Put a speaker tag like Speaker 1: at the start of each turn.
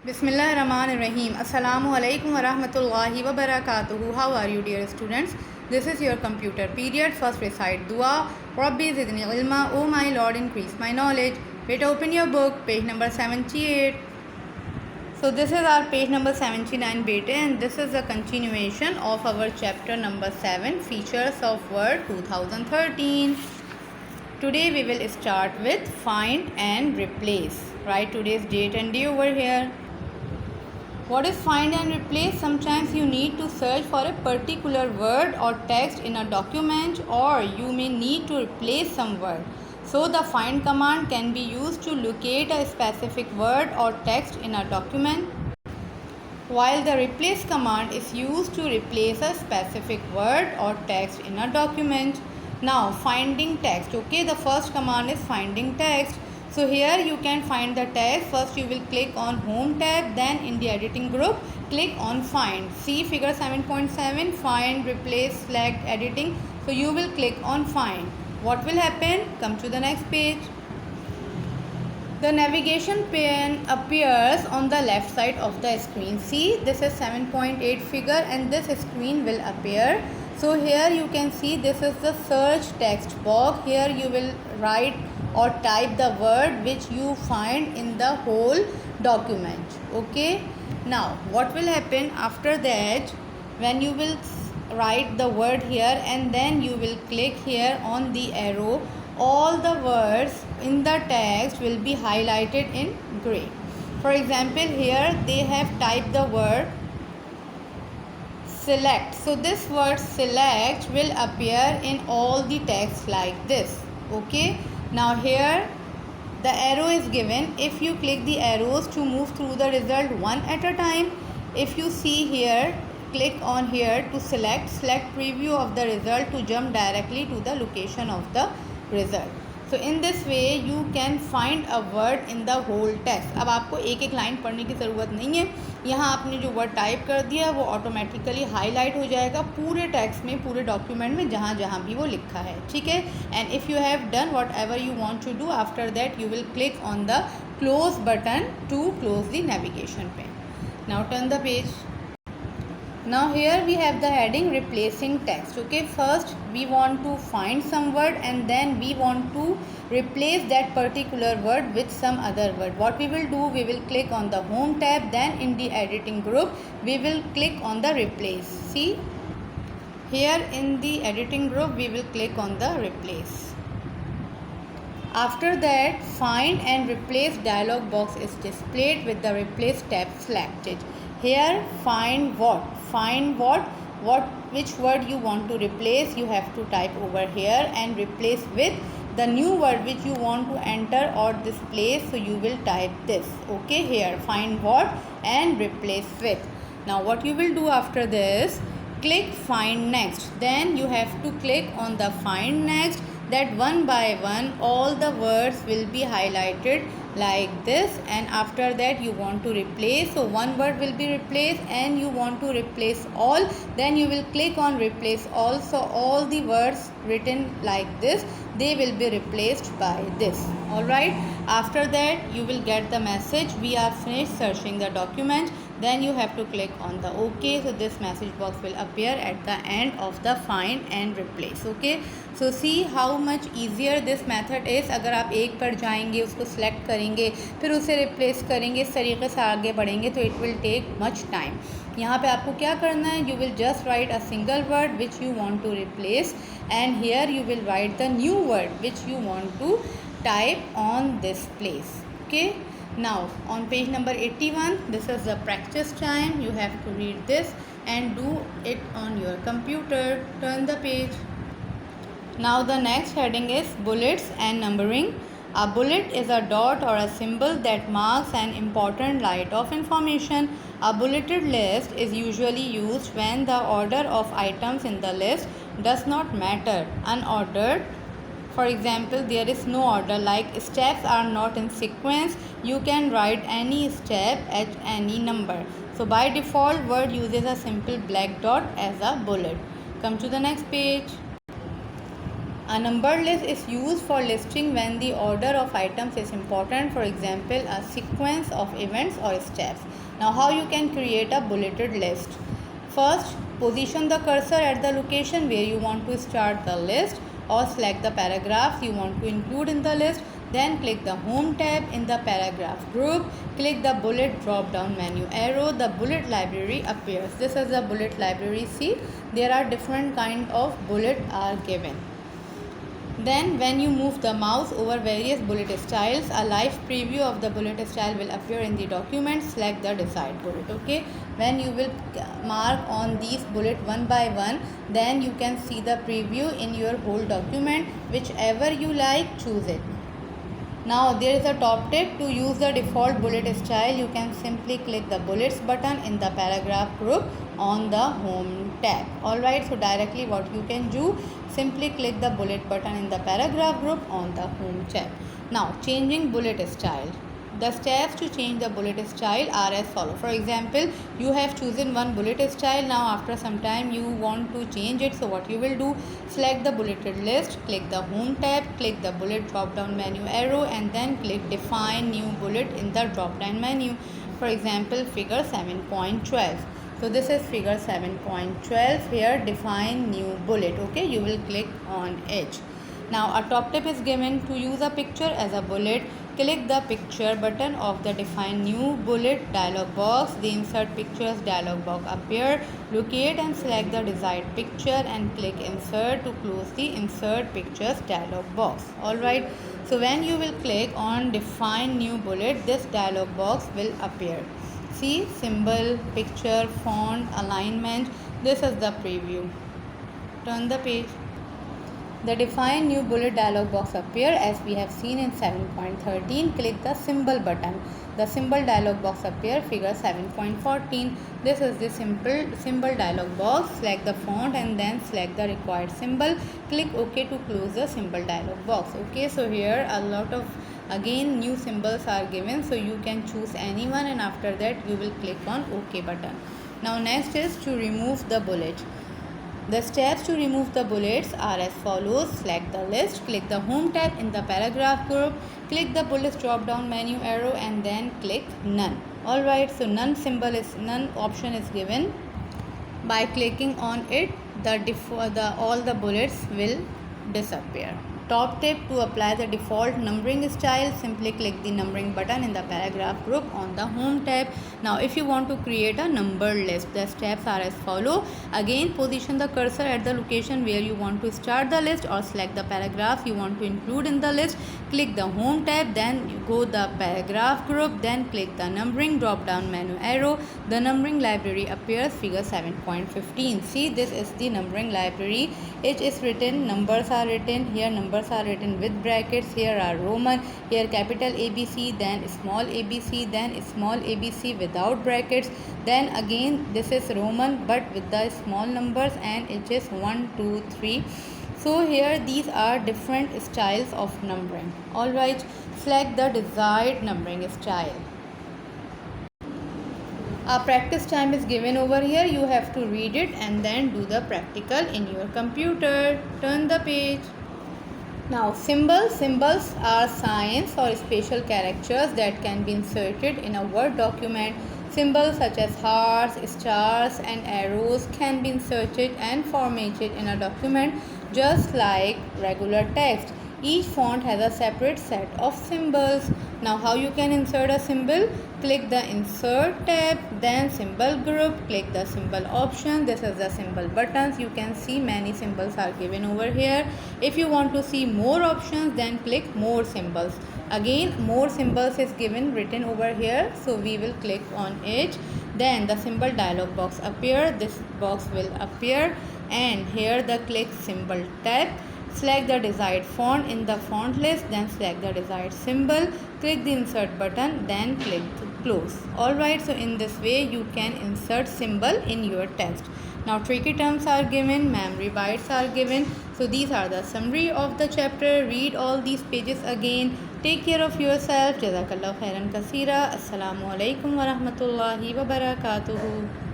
Speaker 1: Bismillahirrahmanirrahim. Assalamu alaikum wa rahmatullahi wa barakatuhu. How are you, dear students? This is your computer period. First recite dua. Rabbi zidni ilma. Oh my Lord, increase my knowledge. Let open your book, page number 78. So this is our page number 79 beta, and this is a continuation of our chapter number 7, Features of Word 2013. Today we will start with find and replace. Write today's date and day over here. What is find and replace? Sometimes you need to search for a particular word or text in a document, or you may need to replace some word. So the find command can be used to locate a specific word or text in a document, while the replace command is used to replace a specific word or text in a document. Now finding text. Okay, the first command is finding text. So here you can find the text. First you will click on home tab, then in the editing group click on find. See figure 7.7, find, replace, select, editing. So you will click on find. What will happen? Come to the next page. The navigation pane appears on the left side of the screen. See, this is 7.8 figure and this screen will appear. So here you can see this is the search text box. Here you will write or type the word which you find in the whole document. Okay. Now what will happen after that? When you will write the word here and then you will click here on the arrow, all the words in the text will be highlighted in gray. For example, here they have typed the word select. So this word select will appear in all the text like this. Okay. Now here the arrow is given. If you click the arrows to move through the result one at a time, if you see here, click on here to select preview of the result to jump directly to the location of the result. So in this way you can find a word in the whole text. अब आपको एक एक line पढ़ने की ज़रूरत नहीं है. यहाँ आपने जो वर्ड टाइप कर दिया वो ऑटोमेटिकली हाईलाइट हो जाएगा पूरे टेक्स्ट में, पूरे डॉक्यूमेंट में जहाँ जहाँ भी वो लिखा है. ठीक है. And if you have done whatever you want to do, after that you will click on the close button to close the navigation pane. Now turn the page. Now here we have the heading replacing text. Okay, first we want to find some word and then we want to replace that particular word with some other word. What we will do, we will click on the home tab, then in the editing group we will click on the replace. See here in the editing group we will click on the replace. After that, find and replace dialog box is displayed with the replace tab selected. Here find what, which word you want to replace, you have to type over here and replace with the new word which you want to enter or display. So you will type this. Okay, here find what and replace with. Now what you will do after this, click find next, then you have to click on the find next. That one by one all the words will be highlighted like this, and after that you want to replace, so one word will be replaced and you want to replace all, then you will click on replace all. So all the words written like this, they will be replaced by this. Alright, after that you will get the message we are finished searching the document. Then you have to click on the OK. So this message box will appear at the end of the find and replace. Okay, so see how much easier this method is. अगर आप एक पर जाएंगे, उसको select करेंगे, फिर उसे replace करेंगे, इस तरीके से आगे बढ़ेंगे तो it will take much time. यहाँ पे आपको क्या करना है, you will just write a single word which you want to replace, and here you will write the new word which you want to type on this place. Okay. Now on page number 81, this is the practice time. You have to read this and do it on your computer. Turn the page. Now the next heading is bullets and numbering. A bullet is a dot or a symbol that marks an important line of information. A bulleted list is usually used when the order of items in the list does not matter. Unordered, for example, there is no order, like steps are not in sequence. You can write any step at any number. So by default, Word uses a simple black dot as a bullet. Come to the next page. A numbered list is used for listing when the order of items is important, for example, a sequence of events or steps. Now, how you can create a bulleted list? First, position the cursor at the location where you want to start the list or select the paragraphs you want to include in the list. Then click the Home tab in the paragraph group. Click the bullet drop down menu arrow. The bullet library appears. This is the bullet library. See, there are different kind of bullet are given. Then when you move the mouse over various bullet styles, a live preview of the bullet style will appear in the document. Select the desired bullet. Okay, when you will mark on these bullet one by one, then you can see the preview in your whole document. Whichever you like, choose it. Now there is a top tip. To use the default bullet style, you can simply click the bullets button in the paragraph group on the Home tab. Alright, so directly what you can do, simply click the bullet button in the paragraph group on the Home tab. Now changing bullet style. The steps to change the bullet style are as follow. For example, you have chosen one bullet style. Now after some time you want to change it. So what you will do, select the bulleted list, click the Home tab, click the bullet drop down menu arrow, and then click define new bullet in the drop down menu. For example, figure 7.12. So this is figure 7.12. Here define new bullet. Okay, you will click on it. Now a top tip is given. To use a picture as a bullet, click the picture button of the define new bullet dialog box. The insert pictures dialog box appear. Locate and select the desired picture and click insert to close the insert pictures dialog box. Alright, so when you will click on define new bullet, this dialog box will appear. See, symbol, picture, font, alignment. This is the preview. Turn the page. The define new bullet dialog box appear as we have seen in 7.13. Click the symbol button. The symbol dialog box appear, figure 7.14. This is the symbol dialog box. Select the font and then select the required symbol. Click OK to close the symbol dialog box. Okay, so here a lot of again new symbols are given, so you can choose any one and after that you will click on OK button. Now next is to remove the bullet. The steps to remove the bullets are as follows. Select the list, click the Home tab in the paragraph group, click the bullets drop down menu arrow and then click none. Alright, so none option is given. By clicking on it, all the bullets will disappear. Top tip, to apply the default numbering style, simply click the numbering button in the paragraph group on the Home tab. Now if you want to create a numbered list, the steps are as follow. Again, position the cursor at the location where you want to start the list or select the paragraph you want to include in the list. Click the Home tab, then you go the paragraph group, then click the numbering drop down menu arrow. The numbering library appears, figure 7.15. See, this is the numbering library. It is written, numbers are written here, numbers are written with brackets. Here are Roman, here capital ABC, then small abc, then small abc without brackets, then again this is Roman but with the small numbers, and it is 1 2 3. So here these are different styles of numbering. Alright, select the desired numbering style. A practice time is given over here. You have to read it and then do the practical in your computer. Turn the page. Now symbols are signs or special characters that can be inserted in a Word document. Symbols such as hearts, stars and arrows can be inserted and formatted in a document just like regular text. Each font has a separate set of symbols. Now how you can insert a symbol? Click the insert tab, then symbol group, click the symbol option. This is the symbol buttons. You can see many symbols are given over here. If you want to see more options, then click more symbols. Again, more symbols is given written over here, so we will click on it. Then the symbol dialog box appear. This box will appear, and here the click symbol tab. Select the desired font in the font list, then select the desired symbol, click the insert button, then click close. Alright, so in this way you can insert symbol in your text. Now tricky terms are given, memory bytes are given. So these are the summary of the chapter. Read all these pages again. Take care of yourself. Jazakallah khairan kaseera. Assalamu alaikum wa rahmatullahi wa barakatuhu.